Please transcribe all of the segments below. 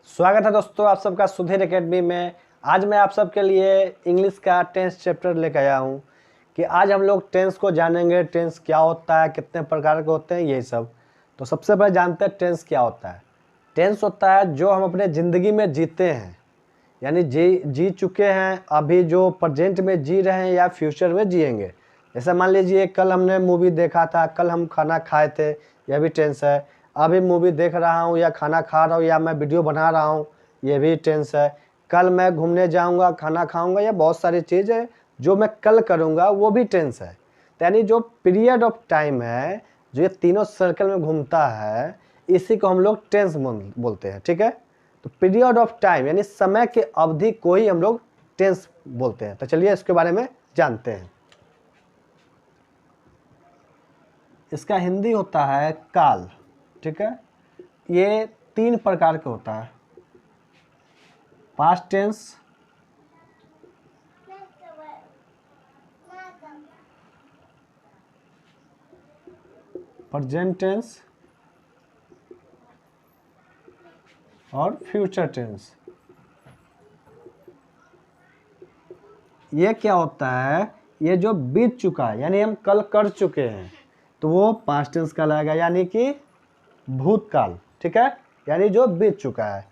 स्वागत है दोस्तों आप सबका सुधीर एकेडमी में। आज मैं आप सबके लिए इंग्लिश का टेंस चैप्टर लेकर आया हूँ कि आज हम लोग टेंस को जानेंगे। टेंस क्या होता है, कितने प्रकार के होते हैं, यही सब। तो सबसे पहले जानते हैं टेंस क्या होता है। टेंस होता है जो हम अपने ज़िंदगी में जीते हैं, यानी जी चुके हैं, अभी जो प्रेजेंट में जी रहे हैं या फ्यूचर में जिएंगे। जैसे मान लीजिए कल हमने मूवी देखा था, कल हम खाना खाए थे, यह भी टेंस है। अभी मूवी देख रहा हूँ या खाना खा रहा हूँ या मैं वीडियो बना रहा हूँ, ये भी टेंस है। कल मैं घूमने जाऊँगा, खाना खाऊँगा, या बहुत सारी चीज़ें जो मैं कल करूँगा वो भी टेंस है। यानी जो पीरियड ऑफ टाइम है, जो ये तीनों सर्कल में घूमता है, इसी को हम लोग टेंस बोलते हैं। ठीक है, तो पीरियड ऑफ टाइम यानी समय के अवधि को ही हम लोग टेंस बोलते हैं। तो चलिए इसके बारे में जानते हैं। इसका हिंदी होता है काल। ठीक है, ये 3 प्रकार के होता है। पास्ट टेंस, प्रेजेंट टेंस और फ्यूचर टेंस। ये क्या होता है, ये जो बीत चुका है यानी हम कल कर चुके हैं तो वो पास्ट टेंस कहलाएगा, यानी कि भूतकाल। ठीक है, यानी जो बीत चुका है।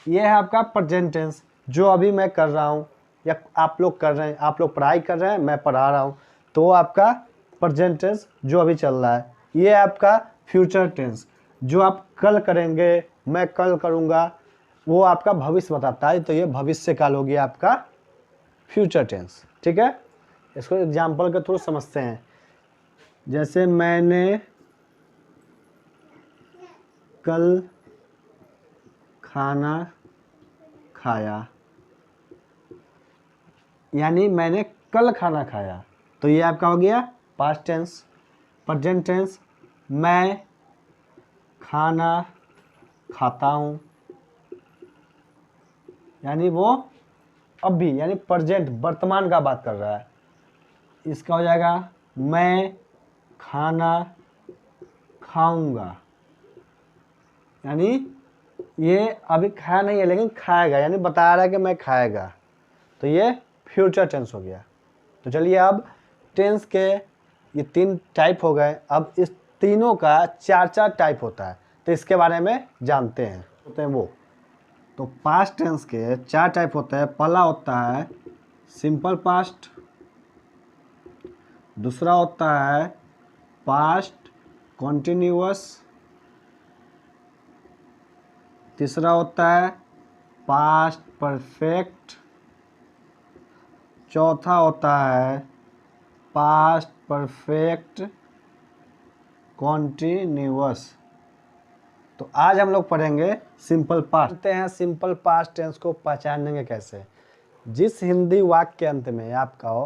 ये है आपका प्रेजेंट टेंस, जो अभी मैं कर रहा हूँ या आप लोग कर रहे हैं। आप लोग पढ़ाई कर रहे हैं, मैं पढ़ा रहा हूँ, तो वो आपका प्रेजेंट टेंस जो अभी चल रहा है। ये आपका फ्यूचर टेंस, जो आप कल करेंगे, मैं कल करूँगा, वो आपका भविष्य बताता है। तो ये भविष्य काल हो गया आपका फ्यूचर टेंस। ठीक है, इसको एग्जाम्पल के थ्रू समझते हैं। जैसे मैंने कल खाना खाया, यानी मैंने कल खाना खाया, तो ये आपका हो गया पास्ट टेंस। प्रेजेंट टेंस, मैं खाना खाता हूँ, यानी वो अभी यानी प्रेजेंट वर्तमान का बात कर रहा है। इसका हो जाएगा मैं खाना खाऊंगा, यानी ये अभी खाया नहीं है लेकिन खाएगा, यानी बता रहा है कि मैं खाएगा। तो ये फ्यूचर टेंस हो गया। तो चलिए अब टेंस के ये 3 टाइप हो गए। अब इस तीनों का 4 टाइप होता है, तो इसके बारे में जानते हैं। होते हैं वो, तो पास्ट टेंस के 4 टाइप होते हैं। पहला होता है सिंपल पास्ट, दूसरा होता है पास्ट कॉन्टिन्यूअस, तीसरा होता है पास्ट परफेक्ट, चौथा होता है पास्ट परफेक्ट कॉन्टिन्यूअस। तो आज हम लोग पढ़ेंगे सिंपल पास्ट। जानते हैं सिंपल पास्ट टेंस को पहचानेंगे कैसे। जिस हिंदी वाक्य के अंत में आपका हो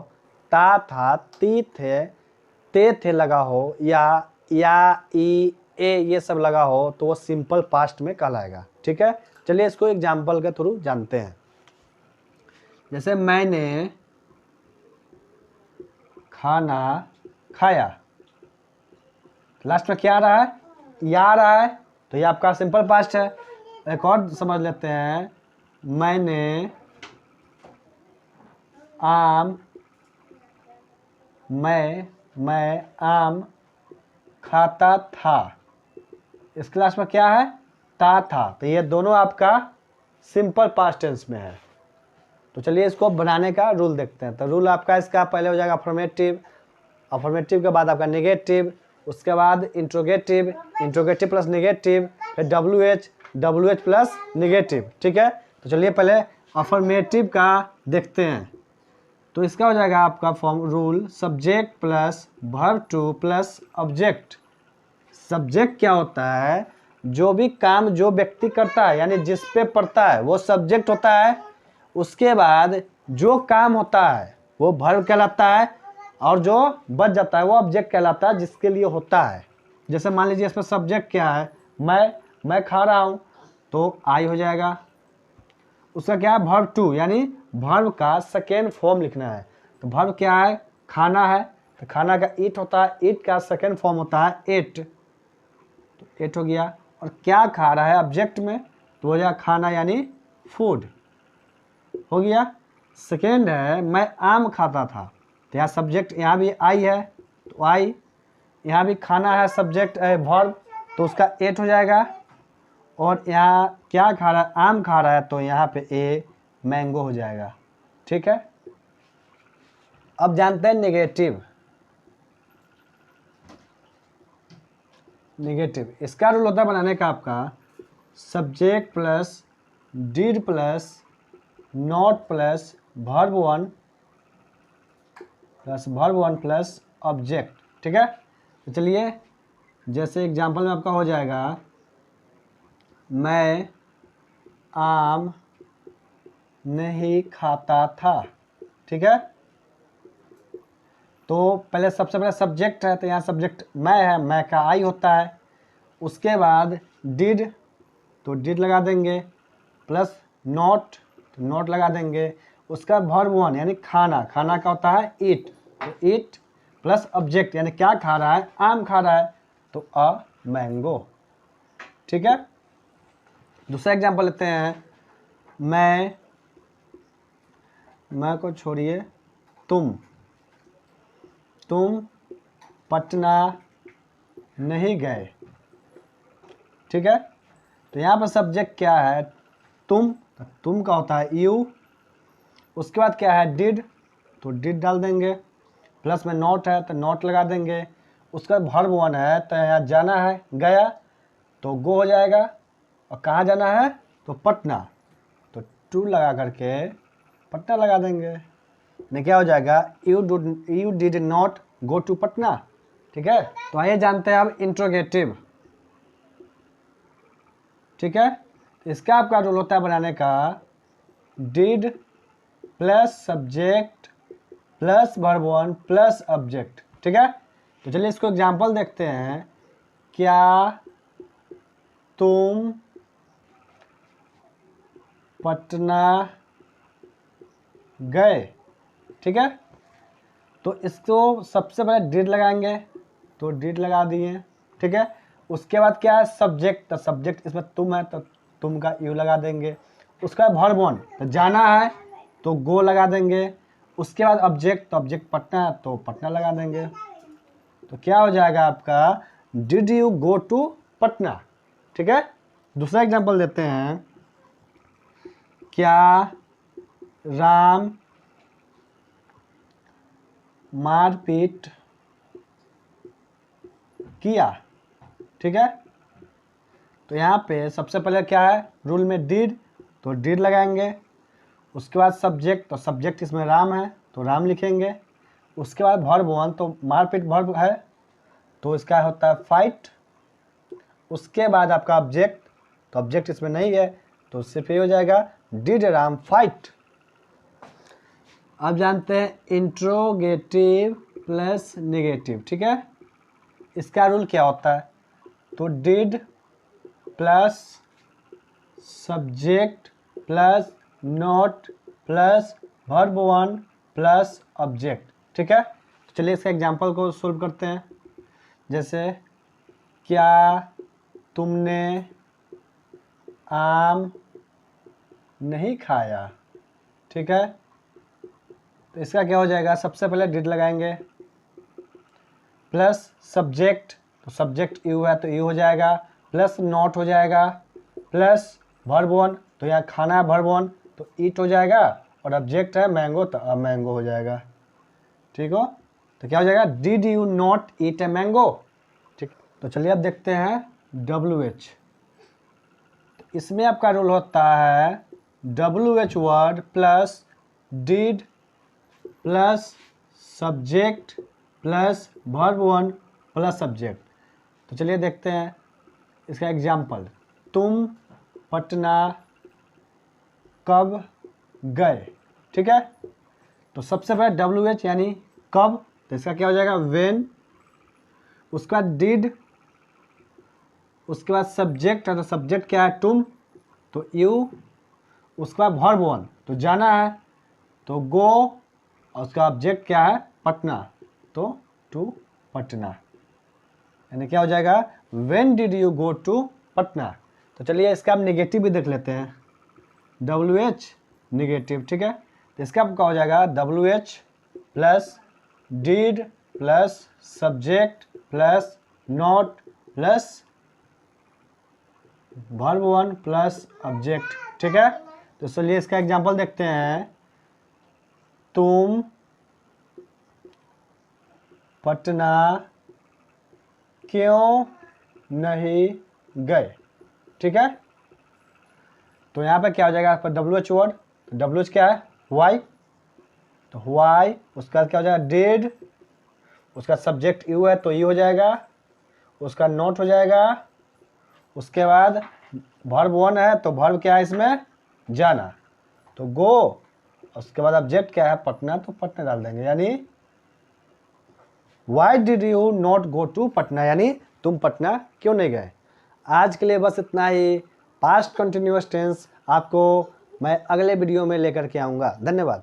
ता था, ती थे, ते थे लगा हो, या ई ए ये सब लगा हो, तो वो सिंपल पास्ट में कहलाएगा। ठीक है, चलिए इसको एग्जाम्पल के थ्रू जानते हैं। जैसे मैंने खाना खाया, लास्ट में क्या आ रहा है, या आ रहा है, तो ये आपका सिंपल पास्ट है। एक और समझ लेते हैं, मैंने आम, मैं आम खाता था, इस क्लास में क्या है, ता था, तो ये दोनों आपका सिंपल पास्ट टेंस में है। तो चलिए इसको बनाने का रूल देखते हैं। तो रूल आपका इसका पहले हो जाएगा अफर्मेटिव, अफर्मेटिव के बाद आपका नेगेटिव, उसके बाद इंट्रोगेटिव, इंट्रोगेटिव प्लस नेगेटिव, फिर डब्ल्यू एच प्लस नेगेटिव। ठीक है, तो चलिए पहले अफर्मेटिव का देखते हैं। तो इसका हो जाएगा आपका form rule subject plus verb two plus object. Subject क्या होता है, जो भी काम जो व्यक्ति करता है यानी जिस पे पड़ता है वो सब्जेक्ट होता है। उसके बाद जो काम होता है वो वर्ब कहलाता है, और जो बच जाता है वो ऑब्जेक्ट कहलाता है, जिसके लिए होता है। जैसे मान लीजिए इसमें सब्जेक्ट क्या है, मैं खा रहा हूँ, तो आई हो जाएगा। उसका क्या है, वर्ब टू, यानी वर्ब का सेकेंड फॉर्म लिखना है। तो वर्ब क्या है, खाना है, तो खाना का ईट होता है, ईट का सेकेंड फॉर्म होता है एट, तो एट हो गया। और क्या खा रहा है ऑब्जेक्ट में, तो हो जाएगा खाना यानी फूड, हो गया। सेकेंड है मैं आम खाता था, तो यहाँ सब्जेक्ट यहाँ भी आई है तो आई, यहाँ भी खाना है सब्जेक्ट वर्ब, तो उसका एट हो जाएगा। और यहाँ क्या खा रहा है, आम खा रहा है, तो यहाँ पे ए मैंगो हो जाएगा। ठीक है, अब जानते हैं नेगेटिव। नेगेटिव इसका रूल होता है बनाने का आपका subject plus did plus not plus verb one plus object. ठीक है, तो चलिए जैसे एग्जांपल में आपका हो जाएगा मैं आम नहीं खाता था। ठीक है, तो पहले सबसे पहले सब्जेक्ट है, तो यहाँ सब्जेक्ट मैं है, मैं का आई होता है। उसके बाद डिड, तो डिड लगा देंगे, प्लस नॉट, तो नॉट लगा देंगे। उसका वर्ब वन यानी खाना, खाना का होता है ईट, तो ईट प्लस ऑब्जेक्ट यानी क्या खा रहा है, आम खा रहा है, तो अ मैंगो। ठीक है, दूसरा एग्जांपल लेते हैं मैं को छोड़िए, तुम पटना नहीं गए। ठीक है, तो यहाँ पर सब्जेक्ट क्या है, तुम का होता है यू। उसके बाद क्या है डिड, तो डिड डाल देंगे, प्लस में नॉट है तो नॉट लगा देंगे। उसका वर्ब वन है, तो यहाँ जाना है गया, तो गो हो जाएगा। और कहाँ जाना है, तो पटना, तो टू लगा करके पटना लगा देंगे। नहीं क्या हो जाएगा, you did not go to Patna. ठीक है, तो आइए जानते हैं अब इंट्रोगेटिव। ठीक है, इसका आपका रूल होता है बनाने का did plus subject plus verb one plus object. ठीक है, तो चलिए इसको एग्जांपल देखते हैं। क्या तुम पटना गए। ठीक है, तो इसको सबसे पहले डिड लगाएंगे, तो डिड लगा दिए। ठीक है, उसके बाद क्या है सब्जेक्ट, तो सब्जेक्ट इसमें तुम है, तो तुम का यू लगा देंगे। उसका वर्ब वन, तो जाना है तो गो लगा देंगे। उसके बाद ऑब्जेक्ट, तो ऑब्जेक्ट पटना है तो पटना लगा देंगे। तो क्या हो जाएगा आपका did you go to Patna. ठीक है, दूसरा एग्जांपल देते हैं। क्या राम मारपीट किया। ठीक है, तो यहाँ पे सबसे पहले क्या है रूल में डिड, तो डिड लगाएंगे। उसके बाद सब्जेक्ट, तो सब्जेक्ट इसमें राम है तो राम लिखेंगे। उसके बाद वर्ब वन, तो मारपीट वर्ब है तो इसका होता है फाइट। उसके बाद आपका ऑब्जेक्ट, तो ऑब्जेक्ट इसमें नहीं है तो सिर्फ ये हो जाएगा डिड राम फाइट। अब जानते हैं इंट्रोगेटिव प्लस नेगेटिव। ठीक है, इसका रूल क्या होता है, तो did plus subject plus not plus verb one plus object. ठीक है, तो चलिए इसका एग्जांपल को सोल्व करते हैं। जैसे क्या तुमने आम नहीं खाया। ठीक है, तो इसका क्या हो जाएगा, सबसे पहले डिड लगाएंगे प्लस सब्जेक्ट, तो सब्जेक्ट यू है तो यू हो जाएगा, प्लस नॉट हो जाएगा, प्लस वर्ब वन, तो यहाँ खाना है वर्ब वन तो ईट हो जाएगा। और ऑब्जेक्ट है मैंगो, तो अब मैंगो हो जाएगा। ठीक हो, तो क्या हो जाएगा did you not eat a mango. ठीक, तो चलिए अब देखते हैं WH। इसमें आपका रूल होता है WH word plus did plus subject plus verb one plus subject. तो चलिए देखते हैं इसका एग्जाम्पल। तुम पटना कब गए। ठीक है, तो सबसे पहले WH यानी कब, तो इसका क्या हो जाएगा व्हेन। उसके बाद डिड, उसके बाद सब्जेक्ट है तो सब्जेक्ट क्या है तुम, तो यू। उसके बाद वर्ब वन, तो जाना है तो गो। और उसका ऑब्जेक्ट क्या है पटना, तो टू पटना, यानी क्या हो जाएगा when did you go to Patna. तो चलिए इसका हम निगेटिव भी देख लेते हैं, WH निगेटिव, ठीक है। तो इसका क्या हो जाएगा, WH plus did plus subject plus not plus verb 1 plus object, ठीक है। तो चलिए इसका एग्जांपल देखते हैं। तुम पटना क्यों नहीं गए, ठीक है। तो यहाँ पे क्या हो जाएगा आपका WH वर्ड, WH क्या है, वाई, तो वाई, उसका बाद क्या हो जाएगा डिड, उसका सब्जेक्ट यू है तो यू हो जाएगा, उसका नोट हो जाएगा, उसके बाद वर्ब 1 है तो वर्ब क्या है इसमें, जाना, तो गो, उसके बाद ऑब्जेक्ट क्या है, पटना, तो पटना डाल देंगे, यानी why did you not go to Patna, यानी तुम पटना क्यों नहीं गए। आज के लिए बस इतना ही। पास्ट कंटिन्यूअस टेंस आपको मैं अगले वीडियो में लेकर के आऊँगा। धन्यवाद।